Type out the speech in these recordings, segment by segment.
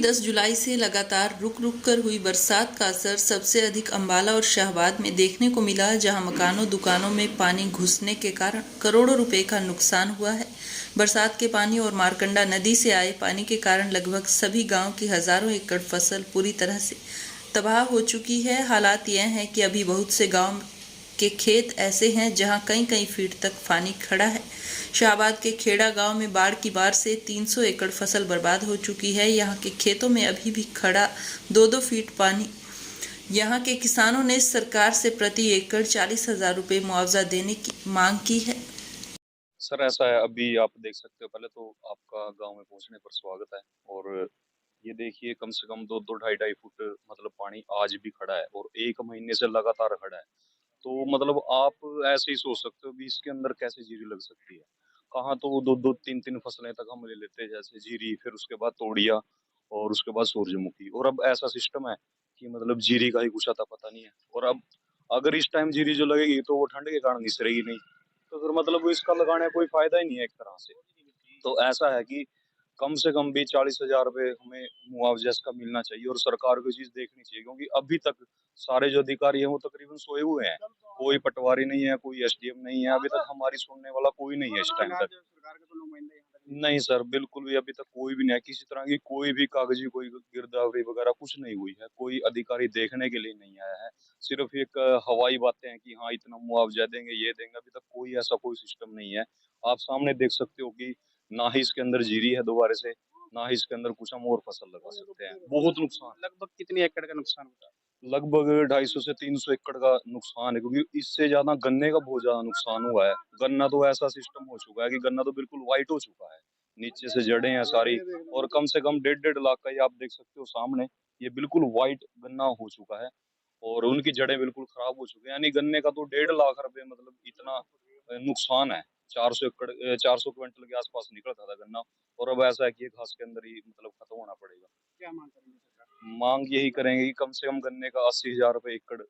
10 जुलाई से लगातार रुक कर हुई बरसात का असर सबसे अधिक अंबाला और शाहबाद में देखने को मिला, जहां मकानों दुकानों में पानी घुसने के कारण करोड़ों रुपए का नुकसान हुआ है। बरसात के पानी और मारकंडा नदी से आए पानी के कारण लगभग सभी गांव की हजारों एकड़ फसल पूरी तरह से तबाह हो चुकी है। हालात यह हैं कि अभी बहुत से गांव के खेत ऐसे हैं जहां कई कई फीट तक पानी खड़ा है। शाहबाद के खेड़ा गांव में बाढ़ की मार से 300 एकड़ फसल बर्बाद हो चुकी है। यहां के खेतों में अभी भी खड़ा 2-2 फीट पानी। यहां के किसानों ने सरकार से प्रति एकड़ 40,000 रुपए मुआवजा देने की मांग की है। सर ऐसा है, अभी आप देख सकते हो। पहले तो आपका गांव में पहुंचने पर स्वागत है। और ये देखिए, कम से कम 2-2 ढाई-ढाई फुट मतलब पानी आज भी खड़ा है और 1 महीने से लगातार खड़ा है। तो मतलब आप ऐसे ही सोच सकते हो भी इसके अंदर कैसे जीरी लग सकती है। कहाँ तो 2-2 3-3 फसलें तक हम ले लेते हैं, जैसे जीरी, फिर उसके बाद तोड़िया और उसके बाद सूरजमुखी। और अब ऐसा सिस्टम है कि मतलब जीरी का ही कुछ अता पता नहीं है। और अब अगर इस टाइम जीरी जो लगेगी तो वो ठंड के कारण निसरेगी नहीं, तो फिर मतलब इसका लगाने का कोई फायदा ही नहीं है एक तरह से। तो ऐसा है कि कम से कम भी 40,000 रुपए हमें मुआवजा इसका मिलना चाहिए और सरकार को ये चीज देखनी चाहिए, क्योंकि अभी तक सारे जो अधिकारी हैं वो तकरीबन सोए हुए हैं। कोई पटवारी नहीं है, कोई एसडीएम नहीं है, अभी तक हमारी सुनने वाला कोई नहीं है इस टाइम तक। नहीं सर, बिल्कुल भी अभी तक कोई भी नहीं है। किसी तरह की कोई भी कागजी कोई गिरदावरी वगैरह कुछ नहीं हुई है। कोई अधिकारी देखने के लिए नहीं आया है। सिर्फ एक हवाई बातें हैं कि हाँ इतना मुआवजा देंगे, ये देंगे। अभी तक कोई ऐसा कोई सिस्टम नहीं है। आप सामने देख सकते हो कि ना ही इसके अंदर जीरी है दोबारा से, ना ही इसके अंदर कुछ हम और फसल लगा सकते हैं। बहुत नुकसान। लगभग कितनी एकड़ का नुकसान होता है? लगभग 250 से 300 एकड़ का नुकसान है, क्योंकि इससे ज्यादा गन्ने का बहुत ज्यादा नुकसान हुआ है। गन्ना तो ऐसा सिस्टम हो चुका है कि गन्ना तो बिल्कुल व्हाइट हो चुका है, नीचे से जड़ें हैं सारी। और कम से कम 1.5 लाख का, ये आप देख सकते हो सामने, ये बिल्कुल व्हाइट गन्ना हो चुका है और उनकी जड़ें बिल्कुल खराब हो चुकी है। यानी गन्ने का तो 1.5 लाख रुपए मतलब इतना नुकसान है। 400 क्विंटल के आसपास निकलता था गन्ना, और अब ऐसा है कि ये घास के अंदर ही मतलब खत्म होना पड़ेगा। क्या मांग करेंगे सरकार से? मांग यही करेंगे कि कम से कम गन्ने का 80,000 रुपए एकड़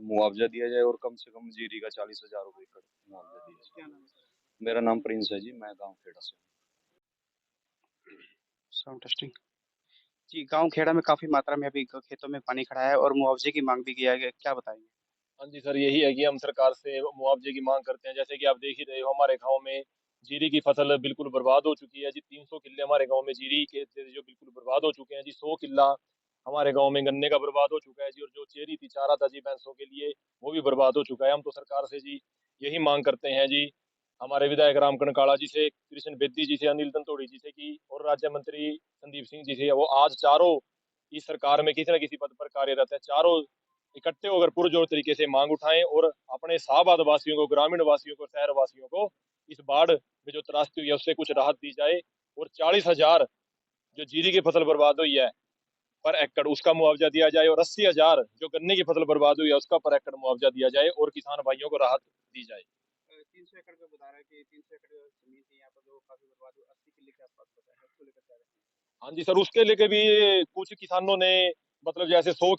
मुआवजा दिया जाए और कम से कम जीरी का 40,000 रुपए एकड़ मुआवजा दिया जाए। क्या नाम है सर? मेरा नाम प्रिंस है जी, मैं गांव खेड़ा से साउंड टेस्टिंग। जी, गाँव खेड़ा में काफ़ी मात्रा में अभी खेतों में पानी खड़ा है और मुआवजे की माँग भी किया गया, क्या बताएँगे? हाँ जी सर, यही है कि हम सरकार से मुआवजे की मांग करते हैं। जैसे कि आप देख ही रहे हो, हमारे गांव में जीरी की फसल बिल्कुल बर्बाद हो चुकी है जी। 300 किल्ले हमारे गांव में जीरी के थे जो बिल्कुल बर्बाद हो चुके हैं जी। 100 किल्ला हमारे गांव में गन्ने का बर्बाद हो चुका है जी। और जो चेरी थी, चारा था जी भैंसों के लिए, वो भी बर्बाद हो चुका है। हम तो सरकार से जी यही मांग करते हैं जी, हमारे विधायक राम कनकाला जी से, कृष्ण बेदी जी से, अनिल तंतोड़ी जी से की, और राज्य मंत्री संदीप सिंह जी से। वो आज चारों इस सरकार में किसी न किसी पद पर कार्यरत है। चारों इकट्ठे होकर पुरजोर तरीके से मांग उठाएं और अपने शाहबाद वासियों को, ग्रामीण वासियों को, शहर वासियों को इस बाढ़ में जो त्रासदी हुई है उससे कुछ राहत दी जाए। और 40,000 जो जीरी की फसल बर्बाद हुई है पर एकड़, उसका मुआवजा दिया जाए। और 80,000 जो गन्ने की फसल बर्बाद हुई है उसका पर एकड़ मुआवजा दिया जाए और किसान भाइयों को राहत दी जाए। 300 एकड़ का बता रहा है कि 300 एकड़ ज़मीन थी यहाँ पर जो काफ़ी बर्बाद हुई, 80 किल्ले के आसपास बचा है, उसको लेकर क्या कहते हैं? हाँ जी सर, उसके लेके भी कुछ किसानों ने मतलब जैसे 100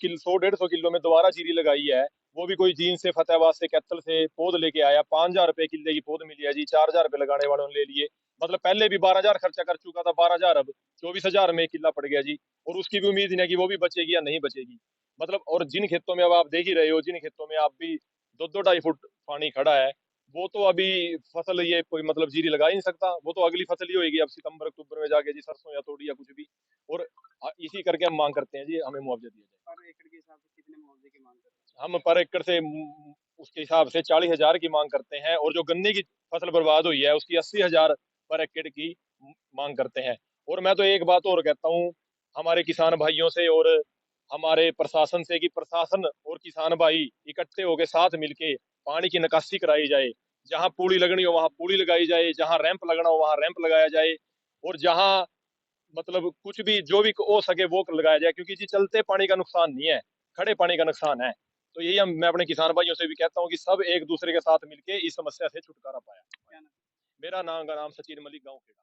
किलो में दोबारा जीरी लगाई है। वो भी कोई जींद से, फतेहाबाद से, कैथल से पौध लेके आया। 5,000 रुपए किले की पौध मिली है जी। 4,000 रुपए लगाने वालों ने ले लिए। मतलब पहले भी 12,000 खर्चा कर चुका था, 12,000 अब 24,000 में किला पड़ गया जी। और उसकी भी उम्मीद नहीं है कि वो भी बचेगी या नहीं बचेगी। मतलब और जिन खेतों में अब आप देख ही रहे हो, जिन खेतों में आप भी 2-2 ढाई फुट पानी खड़ा है, वो तो अभी फसल ये कोई मतलब जीरी लगा ही नहीं सकता। वो तो अगली फसल ही होगी अब सितंबर अक्टूबर में जाके जी, सरसों या तोड़ी या कुछ भी। और इसी करके हम मांग करते हैं जी, हमें मुआवजा दिया जाए। पर एकड़ के हिसाब से कितने मुआवजे की माँग कर रहे हैं? हम पर एकड़ से उसके हिसाब से 40,000 की मांग करते हैं। और जो गन्ने की फसल बर्बाद हुई है उसकी 80,000 पर एकड़ की मांग करते हैं। और मैं तो एक बात और कहता हूँ हमारे किसान भाइयों से और हमारे प्रशासन से, कि प्रशासन और किसान भाई इकट्ठे होकर साथ मिलके पानी की निकासी कराई जाए। जहाँ पूली लगनी हो वहाँ पूली लगाई जाए, जहाँ रैंप लगना हो वहाँ रैंप लगाया जाए। और जहाँ मतलब कुछ भी जो भी हो सके वो लगाया जाए, क्योंकि जी चलते पानी का नुकसान नहीं है, खड़े पानी का नुकसान है। तो यही मैं अपने किसान भाइयों से भी कहता हूँ कि सब एक दूसरे के साथ मिलके इस समस्या से छुटकारा पाया। क्या नाम? मेरा नाम का नाम सचिन मलिक, गाँव खेड़ा।